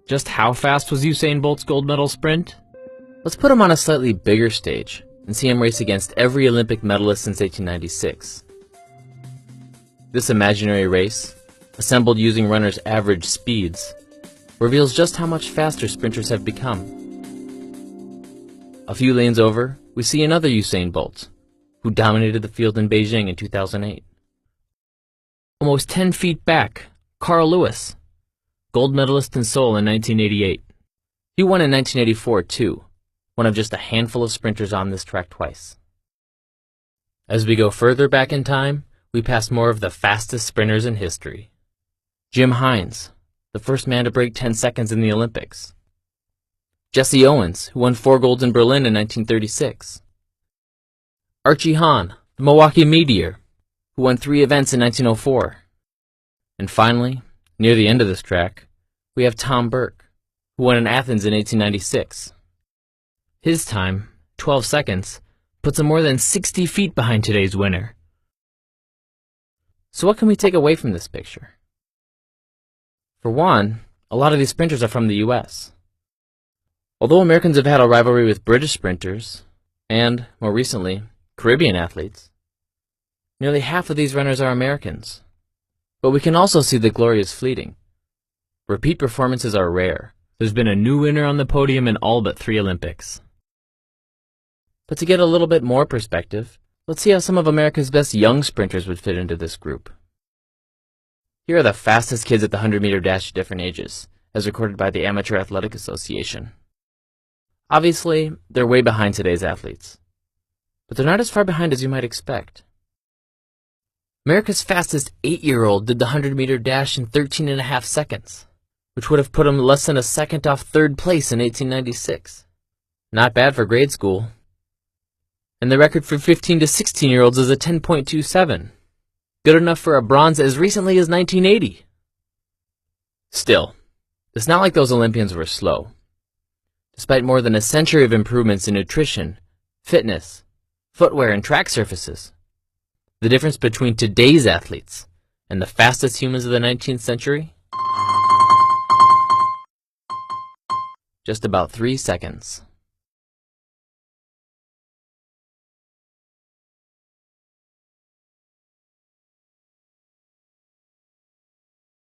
Just how fast was Usain Bolt's gold medal sprint? Let's put him on a slightly bigger stage and see him race against every Olympic medalist since 1896. This imaginary race, assembled using runners' average speeds, reveals just how much faster sprinters have become. A few lanes over, we see another Usain Bolt, who dominated the field in Beijing in 2008. Almost 10 feet back, Carl Lewis, gold medalist in Seoul in 1988. He won in 1984 too, one of just a handful of sprinters on this track twice. As we go further back in time, we pass more of the fastest sprinters in history. Jim Hines, the first man to break 10 seconds in the Olympics. Jesse Owens, who won 4 golds in Berlin in 1936. Archie Hahn, the Milwaukee Meteor, who won 3 events in 1904. And finally, near the end of this track, we have Tom Burke, who won in Athens in 1896. His time, 12 seconds, puts him more than 60 feet behind today's winner. So what can we take away from this picture? For one, a lot of these sprinters are from the US. Although Americans have had a rivalry with British sprinters, and, more recently, Caribbean athletes, nearly half of these runners are Americans. But we can also see the glory is fleeting. Repeat performances are rare. There's been a new winner on the podium in all but 3 Olympics. But to get a little bit more perspective, let's see how some of America's best young sprinters would fit into this group. Here are the fastest kids at the 100-meter dash at different ages, as recorded by the Amateur Athletic Association. Obviously, they're way behind today's athletes, but they're not as far behind as you might expect. America's fastest 8-year-old did the 100-meter dash in 13.5 seconds, which would have put him less than a second off 3rd place in 1896. Not bad for grade school. And the record for 15 to 16-year-olds is a 10.27. Good enough for a bronze as recently as 1980. Still, it's not like those Olympians were slow. Despite more than a century of improvements in nutrition, fitness, footwear, and track surfaces, the difference between today's athletes and the fastest humans of the 19th century? Just about 3 seconds.